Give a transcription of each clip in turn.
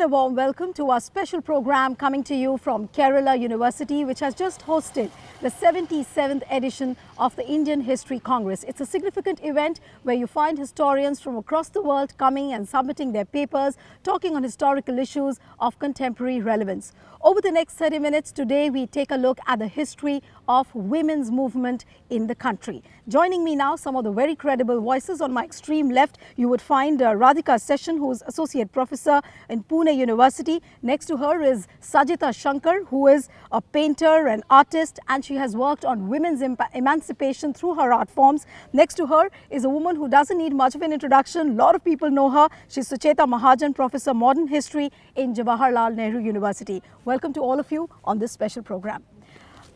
a warm welcome to our special program coming to you from Kerala University, which has just hosted the 77th edition of the Indian History Congress. It's a significant event where you find historians from across the world coming and submitting their papers, talking on historical issues of contemporary relevance. Over the next 30 minutes today, we take a look at the history of women's movement in the country. Joining me now, some of the very credible voices. On my extreme left, you would find Radhika Session, who is Associate Professor in Pune University. Next to her is Sajita Shankar, who is a painter and artist, and she has worked on women's emancipation through her art forms. Next to her is a woman who doesn't need much of an introduction. A lot of people know her. She's Sucheta Mahajan, Professor Modern History in Jawaharlal Nehru University. Welcome to all of you on this special program.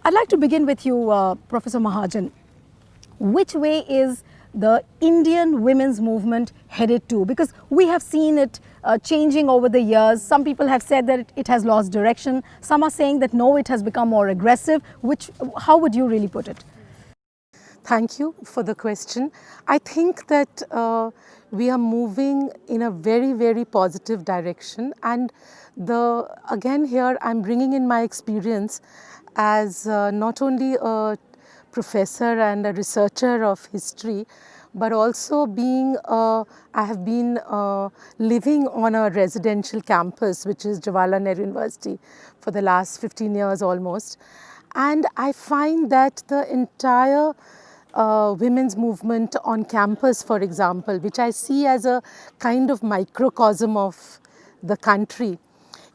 I'd like to begin with you, Professor Mahajan. Which way is the Indian women's movement headed to? Because we have seen it changing over the years. Some people have said that it has lost direction. Some are saying that no, it has become more aggressive. How would you really put it? Thank you for the question. I think that we are moving in a very, very positive direction. And again here I'm bringing in my experience as not only a professor and a researcher of history, but also I have been living on a residential campus, which is Jawaharlal Nehru University, for the last 15 years almost. And I find that the entire women's movement on campus, for example, which I see as a kind of microcosm of the country,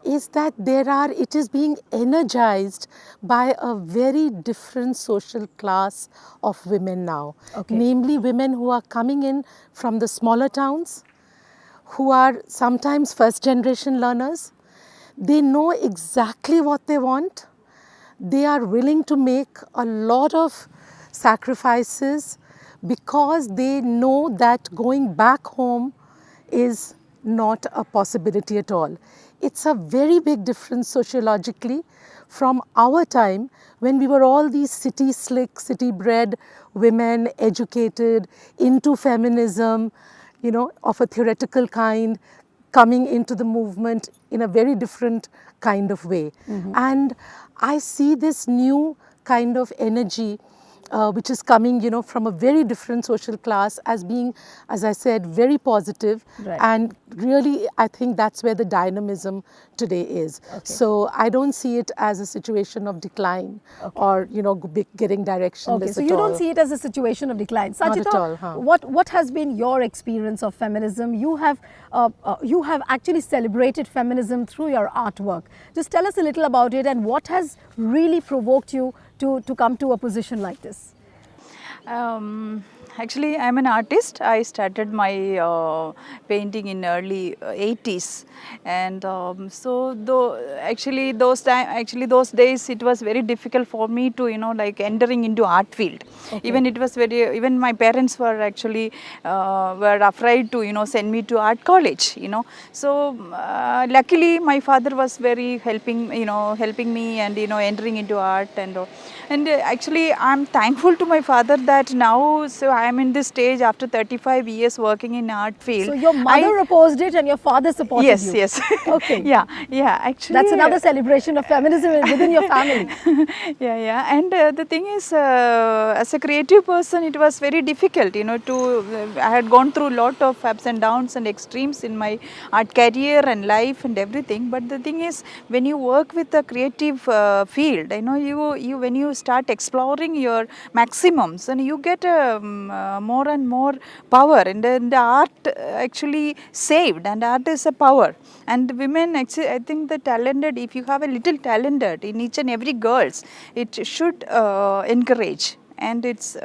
is that it is being energized by a very different social class of women now. Okay. Namely women who are coming in from the smaller towns, who are sometimes first generation learners. They know exactly what they want. They are willing to make a lot of sacrifices because they know that going back home is not a possibility at all. It's a very big difference sociologically from our time when we were all these city slick, city bred women, educated, into feminism, of a theoretical kind, coming into the movement in a very different kind of way. Mm-hmm. And I see this new kind of energy which is coming, from a very different social class as being, as I said, very positive. Right. And really, I think that's where the dynamism today is. Okay. So I don't see it as a situation of decline. Okay. Or, getting directionless. Okay, so you don't see it as a situation of decline. Sajita, not at all, huh? What has been your experience of feminism? You have actually celebrated feminism through your artwork. Just tell us a little about it and what has really provoked you to come to a position like this. Actually, I'm an artist. I started my painting in early 80s, and so those days it was very difficult for me to entering into art field. Okay. Even my parents were actually were afraid to send me to art college. So luckily my father was very helping me and entering into art and actually I'm thankful to my father that now I am in this stage after 35 years working in art field. So your mother opposed it and your father supported you? Yes. Okay. Yeah, actually. That's another celebration of feminism within your family. Yeah. And the thing is, as a creative person, it was very difficult, I had gone through a lot of ups and downs and extremes in my art career and life and everything. But the thing is, when you work with a creative field, when you start exploring your maximums and you get more and more power, and the art actually saved, and art is a power. And women actually, I think the talented, if you have a little talented in each and every girls, it should encourage and its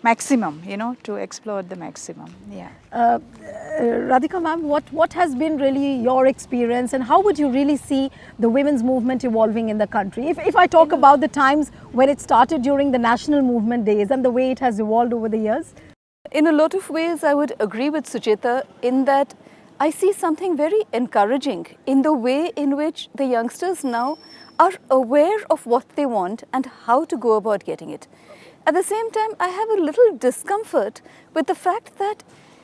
maximum, to explore the maximum. Yeah. Radhika ma'am, what has been really your experience and how would you really see the women's movement evolving in the country? If I talk about the times when it started during the national movement days and the way it has evolved over the years? In a lot of ways, I would agree with Sucheta in that I see something very encouraging in the way in which the youngsters now are aware of what they want and how to go about getting it. At the same time, I have a little discomfort with the fact that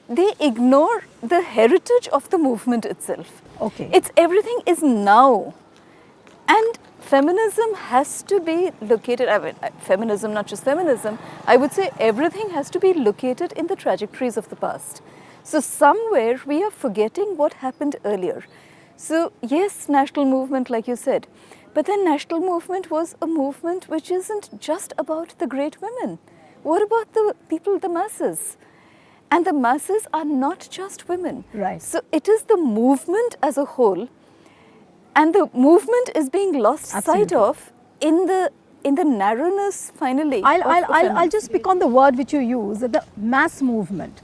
they ignore the heritage of the movement itself. Okay. It's everything is now. And feminism has to be located, I mean, feminism, not just feminism, I would say everything has to be located in the trajectories of the past. So somewhere we are forgetting what happened earlier. So yes, national movement, like you said, but then national movement was a movement which isn't just about the great women. What about the people, the masses? And the masses are not just women. Right. So it is the movement as a whole, and the movement is being lost sight Absolutely. of in the narrowness finally. I'll, of I'll, I'll, I'll feminism. just pick on the word which you use, the mass movement.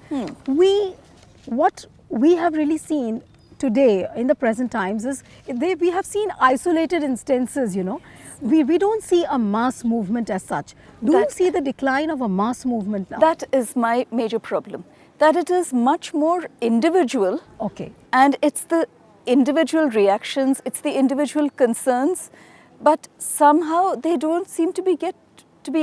What we have really seen today in the present times is we have seen isolated instances, you know. We don't see a mass movement as such. Do you That- see the decline of a mass movement now? That is my major problem. That it is much more individual, Okay. and it's the individual reactions, it's the individual concerns, but somehow they don't seem to be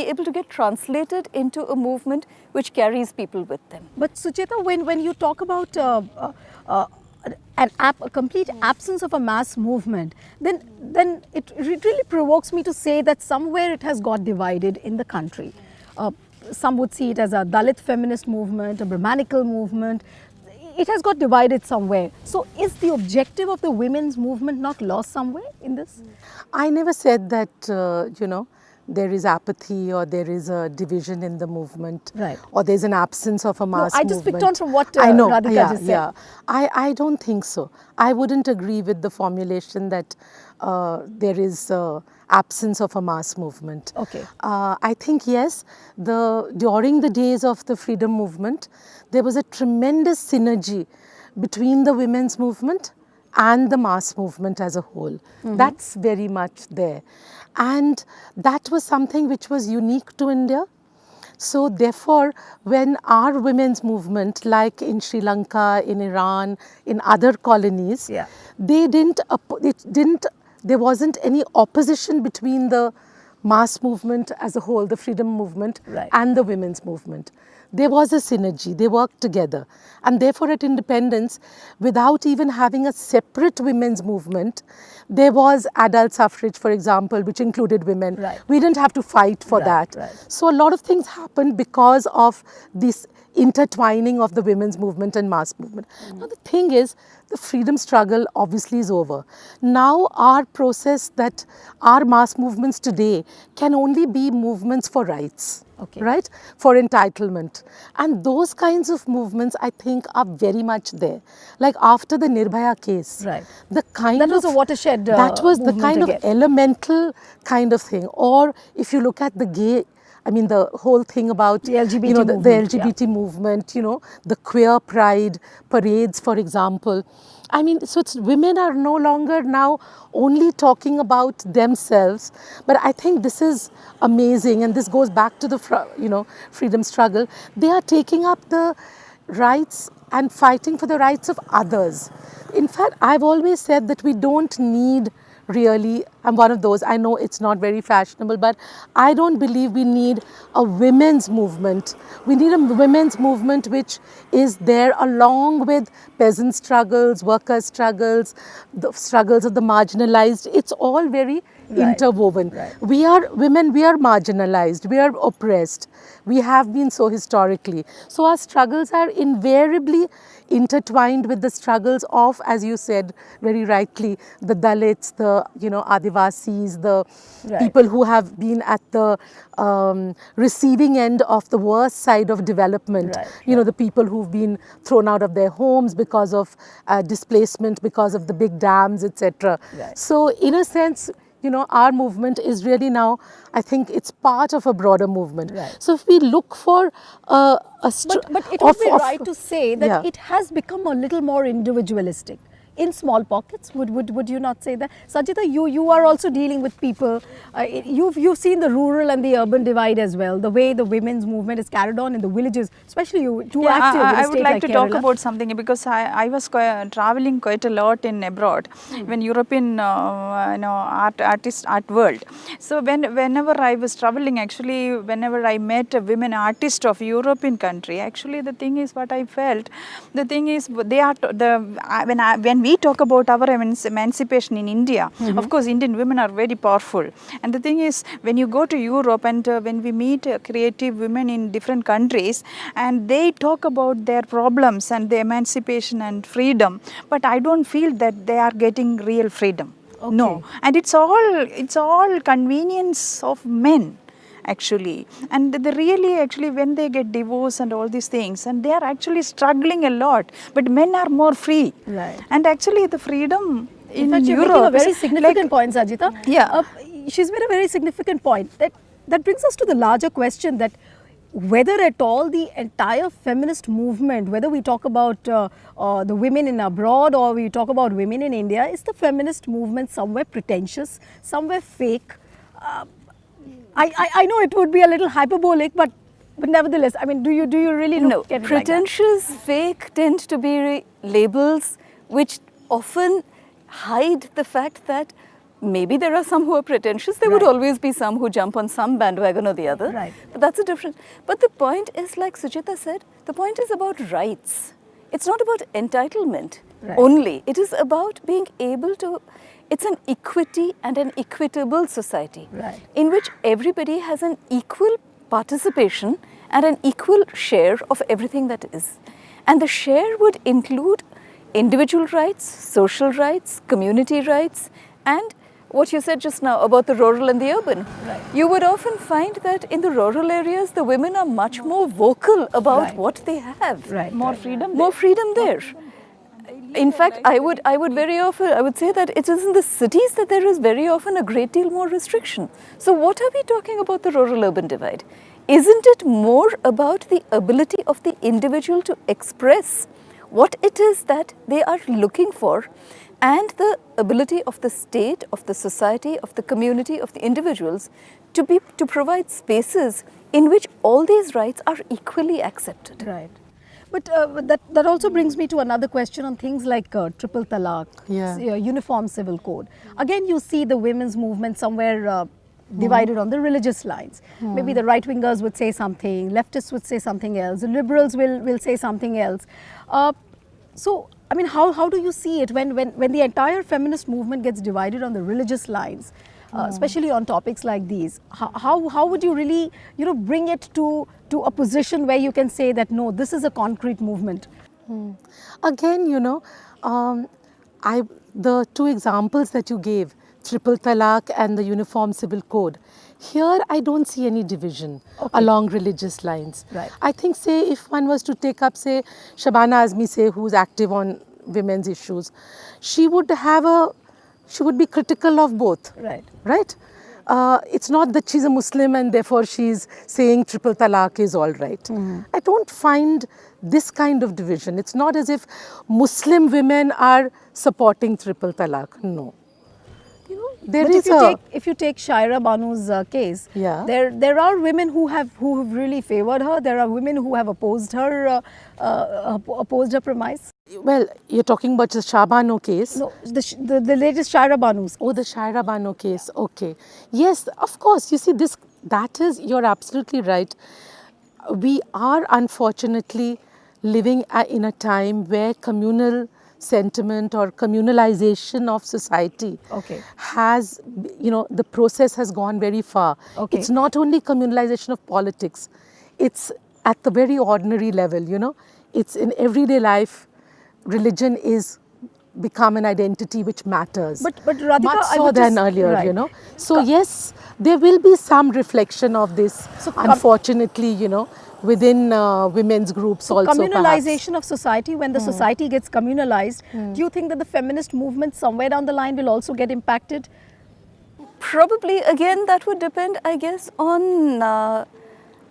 able to get translated into a movement which carries people with them. But Sucheta, when you talk about a complete absence of a mass movement, then it really provokes me to say that somewhere it has got divided in the country. Some would see it as a Dalit feminist movement, a Brahmanical movement. It has got divided somewhere. So is the objective of the women's movement not lost somewhere in this? I never said that, there is apathy or there is a division in the movement. Right. Or there's an absence of a mass I movement. just picked on from what I know, Radhika yeah, just said. Yeah. I don't think so. I wouldn't agree with the formulation that there is absence of a mass movement. Okay. I think yes, during the days of the freedom movement, there was a tremendous synergy between the women's movement and the mass movement as a whole. That's very much there. And that was something which was unique to India. So therefore, when our women's movement, like in Sri Lanka, in Iran, in other colonies, Yeah. there wasn't any opposition between the mass movement as a whole, the freedom movement, Right. and the women's movement. There was a synergy, they worked together. And therefore at independence, without even having a separate women's movement, there was adult suffrage, for example, which included women. Right. We didn't have to fight for Right, that. right. So a lot of things happened because of this intertwining of the women's movement and mass movement. Now the thing is, the freedom struggle obviously is over. Now our process, that our mass movements today can only be movements for rights. Okay. Right? For entitlement. And those kinds of movements, I think, are very much there. Like after the Nirbhaya case. Right. The kind That was of, a watershed that was the movement kind of again. elemental kind of thing. Or if you look at the gay, I mean the whole thing about The LGBT the movement, LGBT movement, the queer pride parades, for example. I mean, so women are no longer now only talking about themselves, but I think this is amazing, and this goes back to the freedom struggle. They are taking up the rights and fighting for the rights of others. In fact, I've always said that we don't need really, I'm one of those, I know it's not very fashionable, but I don't believe we need a women's movement. We need a women's movement which is there along with peasant struggles, workers' struggles, the struggles of the marginalized. It's all very interwoven. Right. We are women, we are marginalized, we are oppressed. We have been so historically. So our struggles are invariably intertwined with the struggles of, as you said very rightly, the Dalits, the Adivasis, the Right. people who have been at the receiving end of the worst side of development. Right, The people who've been thrown out of their homes because of displacement, because of the big dams, etc. Right. So in a sense, our movement is really now, I think it's part of a broader movement. Right. So if we look for But it would be right to say that yeah. it has become a little more individualistic in small pockets. Would you not say that? Sajita, you are also dealing with people. You've seen the rural and the urban divide as well. The way the women's movement is carried on in the villages, especially you active in a I state would like to talk Kerala. about something because I was traveling quite a lot in abroad when European art world. So whenever I was traveling, actually whenever I met a women artist of European country, actually the thing is what I felt, the thing is they are when we we talk about our emancipation in India, of course Indian women are very powerful, and the thing is when you go to Europe and when we meet creative women in different countries and they talk about their problems and the emancipation and freedom, but I don't feel that they are getting real freedom. No, and it's all convenience of men actually, and they really actually when they get divorced and all these things, and they are actually struggling a lot, but men are more free, Right. and actually the freedom In fact, you're Europe making a very is significant point, Sajita. Yeah. She's made a very significant point. That brings us to the larger question that whether at all the entire feminist movement, whether we talk about the women in abroad or we talk about women in India, is the feminist movement somewhere pretentious, somewhere fake? I know it would be a little hyperbolic, but nevertheless, I mean, do you really No, look at it like that? pretentious, fake tend to be labels which often hide the fact that maybe there are some who are pretentious. There would Right. always be some who jump on some bandwagon or the other. Right. But that's a different. But the point is, like Sujita said, the point is about rights. It's not about entitlement Right. only. It is about being able to. It's an equity and an equitable society Right. in which everybody has an equal participation and an equal share of everything that is. And the share would include individual rights, social rights, community rights, and what you said just now about the rural and the urban. Right. You would often find that in the rural areas, the women are much more vocal about Right. what they have. Right. more freedom. More freedom there. In fact, I would very often, I would say that it is in the cities that there is very often a great deal more restriction. So what are we talking about the rural-urban divide? Isn't it more about the ability of the individual to express what it is that they are looking for, and the ability of the state, of the society, of the community, of the individuals to provide spaces in which all these rights are equally accepted? Right. But that also brings me to another question on things like triple talaq, Yeah. uniform civil code. Again, you see the women's movement somewhere divided on the religious lines. Maybe the right wingers would say something, leftists would say something else, the liberals will say something else. So, I mean, how do you see it when the entire feminist movement gets divided on the religious lines? Especially on topics like these, how would you really bring it to a position where you can say that no, this is a concrete movement? Again, the two examples that you gave, triple talaq and the uniform civil code, here I don't see any division along religious lines. Right. I think, say, if one was to take up, say, Shabana Azmi, say, who's active on women's issues, she would be critical of both. Right. Right? It's not that she's a Muslim and therefore she's saying triple talaq is all right. I don't find this kind of division. It's not as if Muslim women are supporting triple talaq. No. There But is if you take Shaira Banu's case, Yeah. there are women who have really favored her. There are women who have opposed her premise. well, you're talking about the Shabano case. No, the latest Shaira Banu's. Oh, the Shaira Bano case. Okay. Yes, of course. You see, you're absolutely right. We are unfortunately living in a time where communal sentiment or communalization of society has, the process has gone very far. Okay. It's not only communalization of politics, it's at the very ordinary level, It's in everyday life, religion is become an identity which matters. But Radhika, much I so would than just- earlier, right. So yes, there will be some reflection of this, So unfortunately, within women's groups also communalization of society, when the society gets communalized, do you think that the feminist movement somewhere down the line will also get impacted? Probably, again, that would depend, I guess, on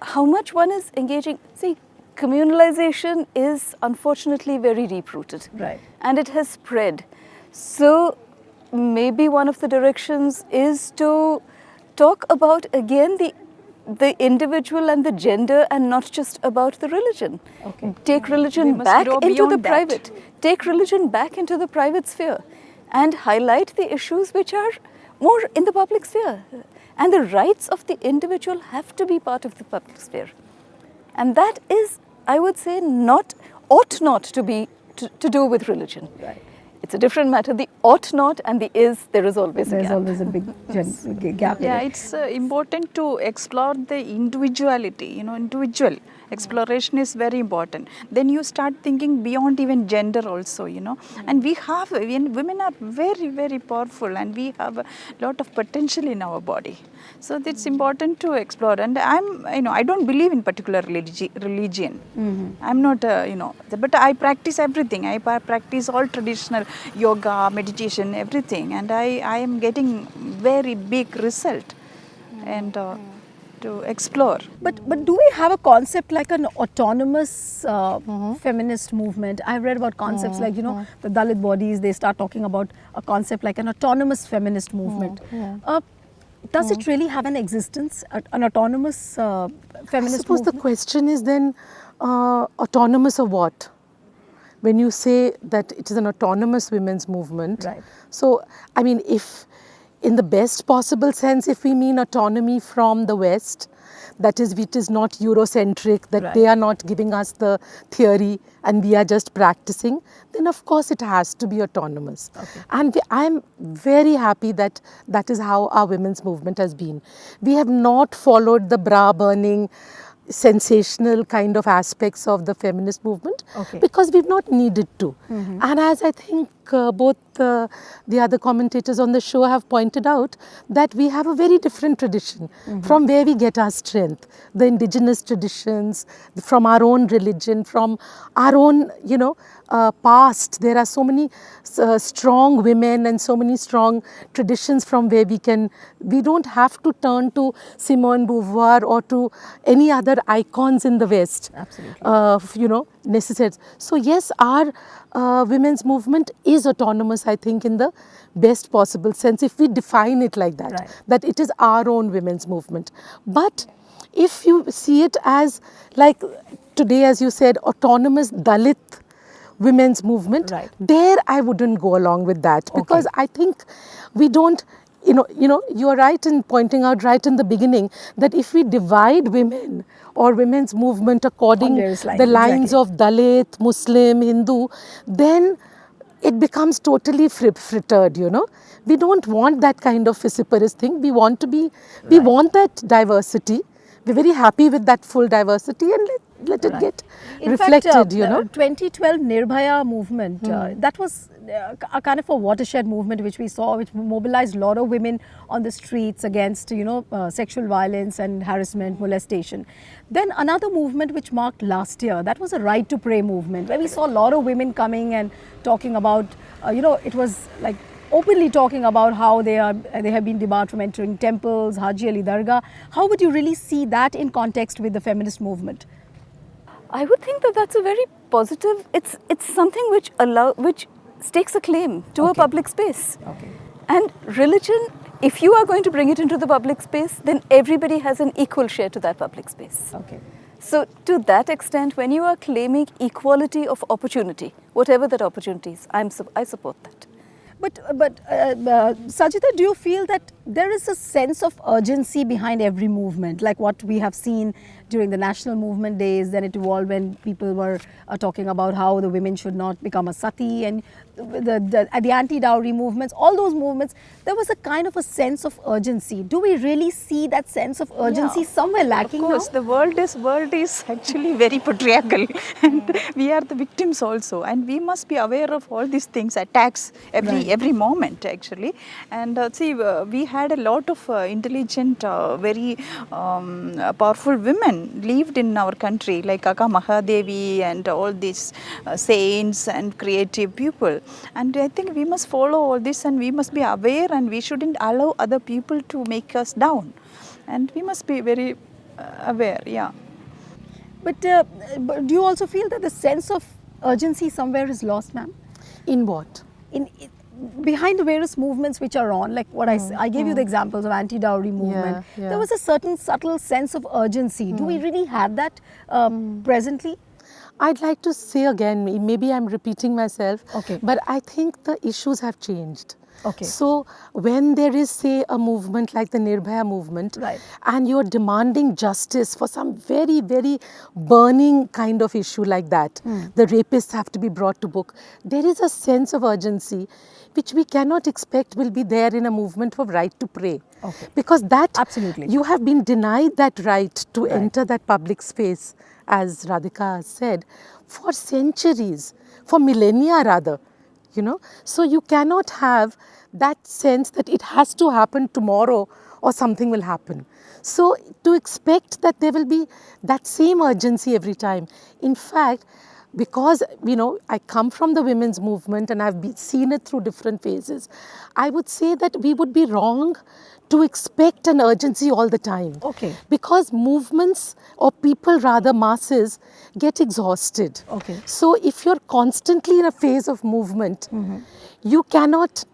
how much one is engaging. See, communalization is unfortunately very deep-rooted. Right. And it has spread. So maybe one of the directions is to talk about, again, the individual and the gender and not just about the religion. Okay. Take religion must back grow into the beyond that. private. Take religion back into the private sphere and highlight the issues which are more in the public sphere. And the rights of the individual have to be part of the public sphere. And that is, I would say, ought not to be to do with religion. Right. It's a different matter. The ought not and the is, there is always a There's gap. always a big gap. Yeah, in it. it's important to explore the individuality, individual exploration is very important. Then you start thinking beyond even gender also, and women are very, very powerful, and we have a lot of potential in our body. So it's important to explore. And I don't believe in particular religion. I'm not, but I practice everything. I practice all traditional yoga, meditation, everything, and I am getting very big result. And to explore. But do we have a concept like an autonomous feminist movement? I've read about concepts like, the Dalit bodies, they start talking about a concept like an autonomous feminist movement. Does it really have an existence, an autonomous feminist I suppose movement? the question is then autonomous of what? When you say that it is an autonomous women's movement, Right. so I mean, if in the best possible sense, if we mean autonomy from the West, that is, it is not Eurocentric, that Right. they are not giving us the theory and we are just practicing, then of course it has to be autonomous. Okay. And I'm very happy that that is how our women's movement has been. We have not followed the bra burning, sensational kind of aspects of the feminist movement Okay. because we've not needed to. And as I think both the other commentators on the show have pointed out, that we have a very different tradition from where we get our strength. The indigenous traditions, from our own religion, from our own, past. There are so many strong women and so many strong traditions from where we don't have to turn to Simone Beauvoir or to any other icons in the West. Absolutely. Necessary. So yes, our women's movement is autonomous, I think, in the best possible sense, if we define it like that, Right. that it is our own women's movement. But if you see it as, like today, as you said, autonomous Dalit women's movement, Right. there I wouldn't go along with that, because I think we don't, you are right in pointing out right in the beginning that if we divide women or women's movement according various lines, the lines exactly. of Dalit, Muslim, Hindu, then it becomes totally frittered, We don't want that kind of vociferous thing. We want we want that diversity. We're very happy with that full diversity, and let it get In reflected, fact, 2012 Hmm. Nirbhaya movement, that was a kind of a watershed movement which we saw, which mobilized a lot of women on the streets against, sexual violence and harassment, molestation. Then another movement which marked last year, that was a Right to Pray movement, where we saw a lot of women coming and talking about, it was like openly talking about how they have been debarred from entering temples, Haji Ali Dargah. How would you really see that in context with the feminist movement? I would think that that's a very positive. It's something which stakes a claim to a Okay. public space. Okay. And religion, if you are going to bring it into the public space, then everybody has an equal share to that public space. Okay. So to that extent, when you are claiming equality of opportunity, whatever that opportunity is, I support that. But Sajida, do you feel that there is a sense of urgency behind every movement, like what we have seen during the national movement days? Then it evolved when people were talking about how the women should not become a sati, and the anti-dowry movements, all those movements, there was a kind of a sense of urgency. Do we really see that sense of urgency somewhere lacking Of course, now? the world is actually very patriarchal, and we are the victims also, and we must be aware of all these things, attacks every moment actually. And we had a lot of intelligent, very powerful women lived in our country, like Akka Mahadevi and all these saints and creative people. And I think we must follow all this, and we must be aware, and we shouldn't allow other people to make us down. And we must be very aware, yeah. But do you also feel that the sense of urgency somewhere is lost, ma'am? In what? Behind the various movements which are on, like what I gave you the examples of anti-dowry movement, yeah. there was a certain subtle sense of urgency. Do we really have that presently? I'd like to say again, maybe I'm repeating myself, Okay. but I think the issues have changed. Okay. So when there is, say, a movement like the Nirbhaya movement, Right. and you're demanding justice for some very, very burning kind of issue like that, the rapists have to be brought to book, there is a sense of urgency which we cannot expect will be there in a movement for right to pray. Okay. Because that, Absolutely. you have been denied that right to enter that public space, as Radhika said, for centuries, for millennia rather, you know. So you cannot have that sense that it has to happen tomorrow or something will happen. So to expect that there will be that same urgency every time. In fact, because, you know, I come from the women's movement and I've seen it through different phases, I would say that we would be wrong to expect an urgency all the time. Okay. Because movements, or people rather, masses, get exhausted. Okay. So if you're constantly in a phase of movement, you cannot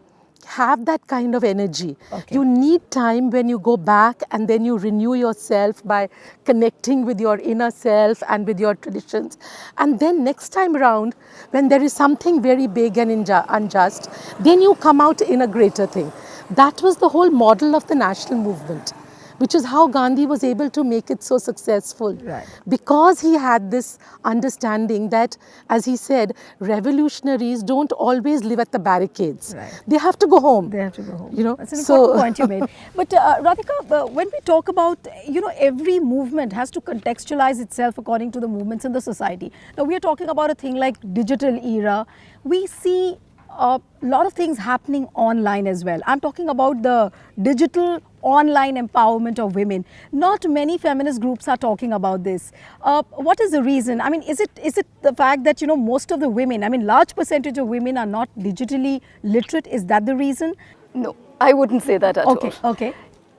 have that kind of energy. Okay. You need time when you go back and then you renew yourself by connecting with your inner self and with your traditions. And then next time around, when there is something very big and unjust, then you come out in a greater thing. That was the whole model of the national movement, which is how Gandhi was able to make it so successful. Right. Because he had this understanding that, as he said, revolutionaries don't always live at the barricades. Right. They have to go home. They have to go home. You know, That's an so- important point you made. But Radhika, when we talk about, you know, every movement has to contextualize itself according to the movements in the society. Now we are talking about a thing like digital era. We see a lot of things happening online as well. I'm talking about the digital online empowerment of women. Not many feminist groups are talking about this. What is the reason? I mean, is it the fact that, you know, most of the women, I mean, large percentage of women are not digitally literate? Is that the reason? No, I wouldn't say that at all. Okay.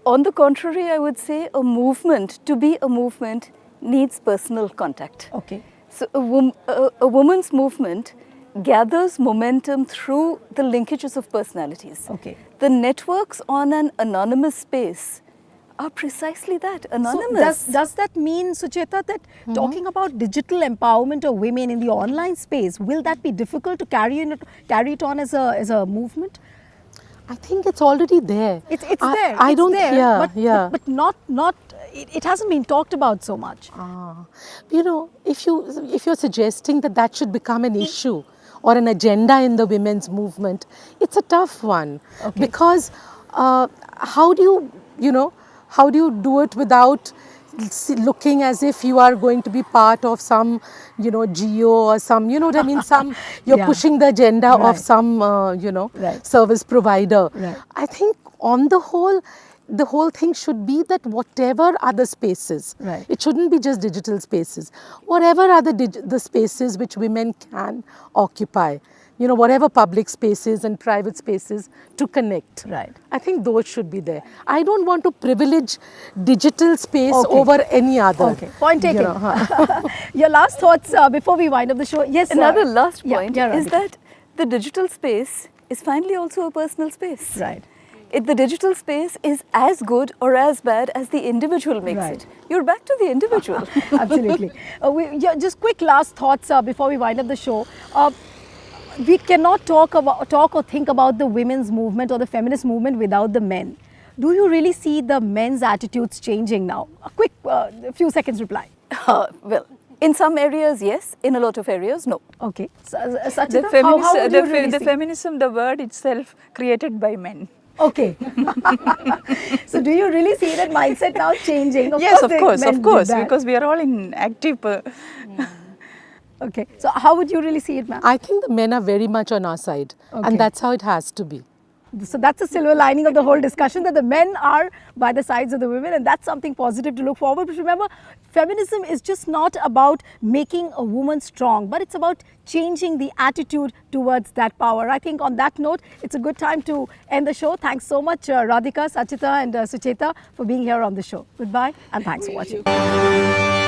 On the contrary, I would say a movement, to be a movement, needs personal contact. Okay. So a woman's movement gathers momentum through the linkages of personalities. Okay. The networks on an anonymous space are precisely that, anonymous. So does that mean, Sucheta, that talking about digital empowerment of women in the online space, will that be difficult to carry it on as a movement? I think it's already there. It's there. I it's don't there, hear. but not. It hasn't been talked about so much. You know, if you're suggesting that should become an issue or an agenda in the women's movement, it's a tough one. Okay. Because how do you do it without looking as if you are going to be part of some, you know, GEO or some, you know what I mean, some, you're Yeah. pushing the agenda Right. of some, Right. service provider. Right. I think on the whole thing should be that whatever other spaces, Right. it shouldn't be just digital spaces, whatever are the spaces which women can occupy, you know, whatever public spaces and private spaces to connect. Right. I think those should be there. I don't want to privilege digital space Okay. over any other. Okay. Point you taken. know, Your last thoughts before we wind up the show. Yes. Another last yeah, point yeah, is Radhika. that the digital space is finally also a personal space. Right. The digital space is as good or as bad as the individual makes Right. it. You're back to the individual. Absolutely. Just quick last thoughts before we wind up the show. We cannot talk or think about the women's movement or the feminist movement without the men. Do you really see the men's attitudes changing now? A quick few seconds reply. Well, in some areas, yes. In a lot of areas, no. Okay. The, Sachita, how would you really the see? feminism, the word itself created by men. Okay. So do you really see that mindset now changing? Yes, of the course, men did that. because we are all in active. Okay. So how would you really see it, ma'am? I think the men are very much on our side, Okay. and that's how it has to be. So that's the silver lining of the whole discussion, that the men are by the sides of the women, and that's something positive to look forward. But remember, feminism is just not about making a woman strong, but it's about changing the attitude towards that power. I think on that note, it's a good time to end the show. Thanks so much, Radhika, Sachita and Sucheta for being here on the show. Goodbye and thanks for watching.